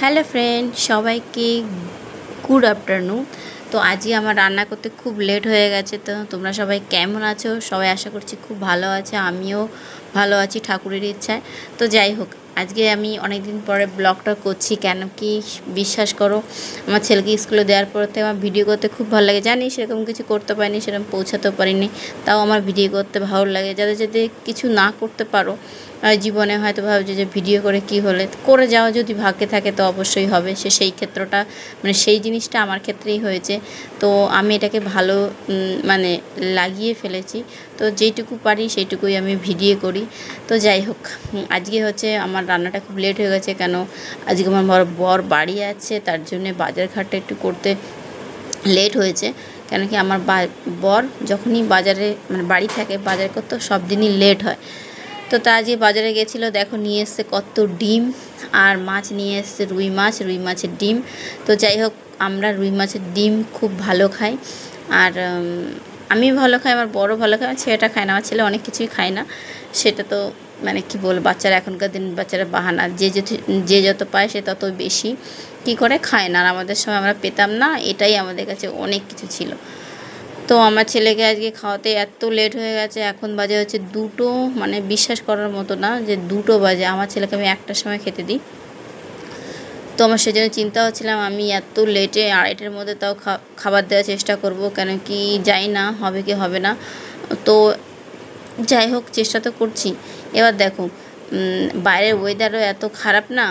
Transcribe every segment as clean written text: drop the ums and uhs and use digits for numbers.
Hello friend, সবাইকে good afternoon. তো আজকে আমার রান্না করতে খুব লেট হয়ে গেছে। তো তোমরা সবাই কেমন আছো? সবাই আশা করছি খুব ভালো আছে, আমিও ভালো আছি ঠাকুরের ইচ্ছায়। তো যাই হোক, আজকে আমি অনেক দিন পরে ব্লগটা করছি। কেন কি বিশ্বাস করো, আমার ছেলেকে স্কুলে দেওয়ার পরতে আমার ভিডিও করতে খুব ভালো লাগে। জানি সেরকম কিছু করতে পারিনি, সেরকম পৌঁছাতে পারিনি, তাও আমার ভিডিও করতে ভালো লাগে। যাতে যাতে কিছু না করতে পারো জীবনে, হয়তো ভাবছে যে ভিডিও করে কি হলে, করে যাওয়া যদি ভাগ্যে থাকে তো অবশ্যই হবে। সেই ক্ষেত্রটা মানে সেই জিনিসটা আমার ক্ষেত্রেই হয়েছে। তো আমি এটাকে ভালো মানে লাগিয়ে ফেলেছি। তো যেইটুকু পারি সেইটুকুই আমি ভিডিও করি। তো যাই হোক, আজকে হচ্ছে আমার রান্নাটা খুব লেট হয়ে গেছে। কেন আজকে আমার বর বাড়ি আছে, তার জন্যে বাজার ঘাটটা একটু করতে লেট হয়েছে। কেন কি আমার বর যখনই বাজারে মানে বাড়ি থাকে, বাজার করতে সব দিনই লেট হয়। তো তা আজকে বাজারে গেছিলো, দেখো নিয়ে এসছে কত ডিম, আর মাছ নিয়ে এসছে রুই মাছের ডিম। তো যাই হোক, আমরা রুই মাছের ডিম খুব ভালো খাই। আর আমি ভালো খাই, আমার বড় ভালো খায়, ছেলেটা খায় না। আমার ছেলে অনেক কিছুই খায় না, সেটা তো মানে কি বলবো, বাচ্চারা এখনকার দিন বাচ্চারা বাহানা, যে যত পায় সে তত বেশি কী করে খায় না। আর আমাদের সময় আমরা পেতাম না, এটাই আমাদের কাছে অনেক কিছু ছিল। তো আমার ছেলেকে আজকে খাওয়াতে এত লেট হয়ে গেছে, এখন বাজে হচ্ছে 2টো, মানে বিশ্বাস করার মতো না যে 2টো বাজে। আমার ছেলেকে আমি 1টার সময় খেতে দিই। তো আমার সেজন্য চিন্তা হচ্ছিলাম আমি এত লেটে 2:30-এর মধ্যে তাও খাবার দেওয়ার চেষ্টা করব, কেন কি জানি না হবে কি হবে না। তো যাই হোক, চেষ্টা তো করছি। এবার দেখো, বাইরের ওয়েদারও এত খারাপ না।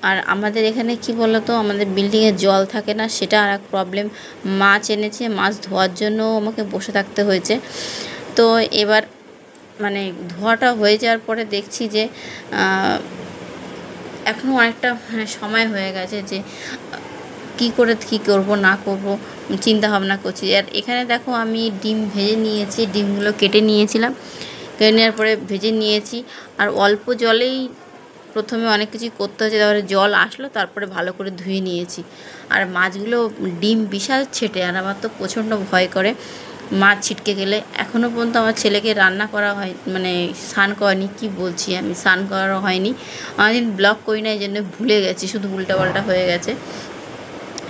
আর আমাদের এখানে কি বলো তো, আমাদের বিল্ডিংয়ে জল থাকে না, সেটা আর এক প্রবলেম। মাছ এনেছে, মাছ ধোয়ার জন্য আমাকে বসে থাকতে হয়েছে। তো এবার মানে ধোয়াটা হয়ে যাওয়ার পরে দেখছি যে এখনও অনেকটা সময় হয়ে গেছে, যে কী করব না করব চিন্তা ভাবনা করছি। আর এখানে দেখো আমি ডিম ভেজে নিয়েছি, ডিমগুলো কেটে নিয়েছিলাম, কেটে নেওয়ার পরে ভেজে নিয়েছি। আর অল্প জলেই প্রথমে অনেক কিছুই করতে হচ্ছে, তারপরে জল আসলো, তারপরে ভালো করে ধুয়ে নিয়েছি। আর মাছগুলো ডিম বিশাল ছেটে, আর আমার তো প্রচণ্ড ভয় করে মাছ ছিটকে গেলে। এখনও পর্যন্ত আমার ছেলেকে রান্না করা হয়, মানে স্নান করানি, কি বলছি আমি, স্নান করা হয়নি। অনেকদিন ব্লগ করি না, এই জন্য ভুলে গেছি, শুধু উল্টাপাল্টা হয়ে গেছে।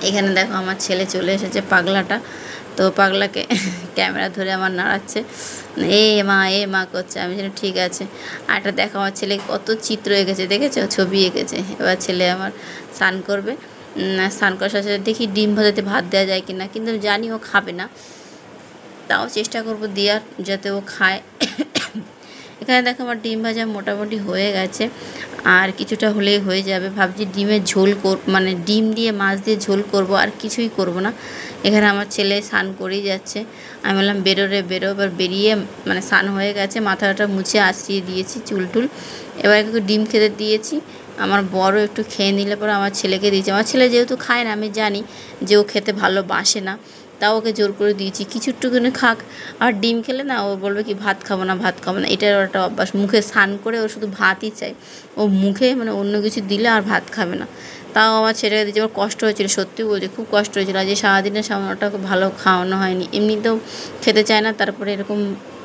এখানে দেখো আমার ছেলে চলে এসেছে, পাগলাটা। তো পাগলাকে ক্যামেরা ধরে আমার নাড়াচ্ছে, এ মা করছে। আমি যেন ঠিক আছে। আর এটা দেখো আমার ছেলে কত চিত্র এঁকেছে, দেখেছো, ছবি এঁকেছে। এবার ছেলে আমার স্নান করবে, স্নান করার সাথে সাথে দেখি ডিম ভাজাতে ভাত দেওয়া যায় কিনা, কিন্তু আমি জানি ও খাবে না, তাও চেষ্টা করব দেওয়ার, যাতে ও খায়। এখানে দেখো আমার ডিম ভাজা মোটামুটি হয়ে গেছে, আর কিছুটা হলেই হয়ে যাবে। ভাবছি ডিমের ঝোল মানে ডিম দিয়ে মাছ দিয়ে ঝোল করব, আর কিছুই করব না। এখানে আমার ছেলে স্নান করেই যাচ্ছে, আমি বললাম বেরো। এবার বেরিয়ে মানে স্নান হয়ে গেছে, মাথাটা মুছে আশ্রিয়ে দিয়েছি চুল। এবার একটু ডিম খেতে দিয়েছি। আমার বড় একটু খেয়ে নিলে পরে আমার ছেলেকে দিয়েছি। আমার ছেলে যেহেতু খায় না, আমি জানি যে ও খেতে ভালোবাসে না, তাও ওকে জোর করে দিয়েছি কিছু একটুখানি খাক। আর ডিম খেলে না ও বলবে কি ভাত খাবো না। এটার একটা অভ্যাস, মুখে স্নান করে ও শুধু ভাতই চাই। ও মুখে মানে অন্য কিছু দিলে আর ভাত খাবে না। তাও আমার ছেলেকে দিয়েছি। আমার কষ্ট হয়েছিল, সত্যি বলছি, খুব কষ্ট হয়েছিল। আজ সারাদিনের সামনেটাকে ভালো খাওয়ানো হয়নি, এমনিতেও খেতে চায় না। তারপরে এরকম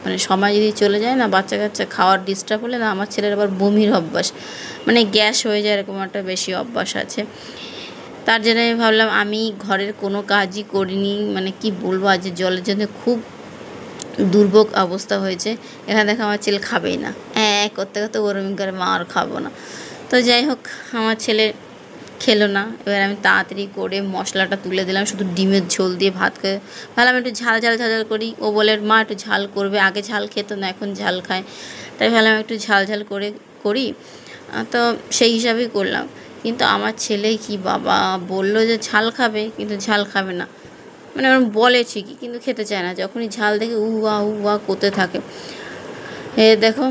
মানে সময় যদি চলে যায় না, বাচ্চা কাচ্চা খাওয়ার ডিস্টার্ব হলে না, আমার ছেলের আবার বমির অভ্যাস, মানে গ্যাস হয়ে যায়, এরকম একটা বেশি অভ্যাস আছে। তার জন্য আমি ভাবলাম আমি ঘরের কোনো কাজই করিনি, মানে কি বলবো, আজ জলের জন্য খুব দুর্ভোগ অবস্থা হয়েছে। এখানে দেখো আমার ছেলে খাবেই না, করতে করতে ওরম করে মা আর খাবো না। তো যাই হোক, আমার ছেলে খেলো না। এবার আমি তাড়াতাড়ি করে মশলাটা তুলে দিলাম, শুধু ডিমের ঝোল দিয়ে ভাত খেয়ে ভাবলাম একটু ঝাল করি। ও বলে মা একটু ঝাল করবে, আগে ঝাল খেত না, এখন ঝাল খায়, তাই ভাবলাম একটু ঝাল করে করি। তো সেই হিসাবেই করলাম। কিন্তু আমার ছেলে কি বাবা, বললো যে ঝাল খাবে, কিন্তু ঝাল খাবে না। মানে ওরকম বলে ঠিকই, কিন্তু খেতে চায় না। যখনই ঝাল দেখে উয়া করতে থাকে। দেখো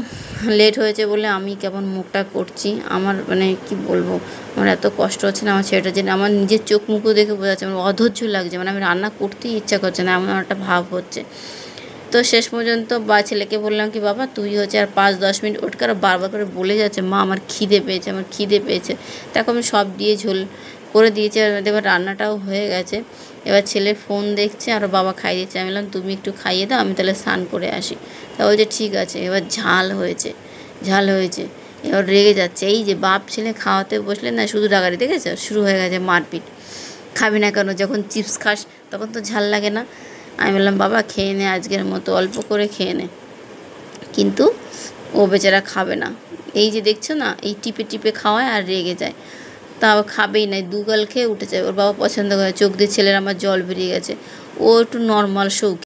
লেট হয়েছে বলে আমি কেমন মুখটা করছি, আমার মানে কি বলবো, আমার এত কষ্ট হচ্ছে না আমার ছেলেটার জন্য। আমার নিজের চোখ মুখও দেখে বোঝা যাচ্ছে আমার অধৈর্য লাগছে, মানে আমি রান্না করতেই ইচ্ছা করছে না, এমন একটা ভাব হচ্ছে। তো শেষ পর্যন্ত ছেলেকে বললাম কি বাবা তুই হচ্ছে আর 5-10 মিনিট ওট করে, বারবার করে বলে যাচ্ছে মা আমার খিদে পেয়েছে। দেখো আমি সব দিয়ে ঝোল করে দিয়েছি, আর এবার রান্নাটাও হয়ে গেছে। এবার ছেলে ফোন দেখছে আর বাবা খাইয়ে দিচ্ছে। আমি বললাম তুমি একটু খাইয়ে দাও, আমি তাহলে স্নান করে আসি। তা বলছে ঠিক আছে। এবার ঝাল হয়েছে। এবার রেগে যাচ্ছে। এই যে বাপ ছেলে খাওয়াতে বসলে না শুধু রাগারি, দেখেছো? শুরু হয়ে গেছে মারপিট। খাবি না কেন? যখন চিপস খাস তখন তো ঝাল লাগে না। আমি বললাম বাবা খেয়ে নে, আজকের মতো অল্প করে খেয়ে নে। কিন্তু ও বেচারা খাবে না। এই যে দেখছো না, এই টিপে টিপে খাওয়ায় আর রেগে যায়। তাও খাবেই না, দুগাল খেয়ে উঠে যায়। ওর বাবা পছন্দ করে, চোখ দিয়ে ছেলের আমার জল বেরিয়ে গেছে। ও একটু নর্মাল শৌখিন।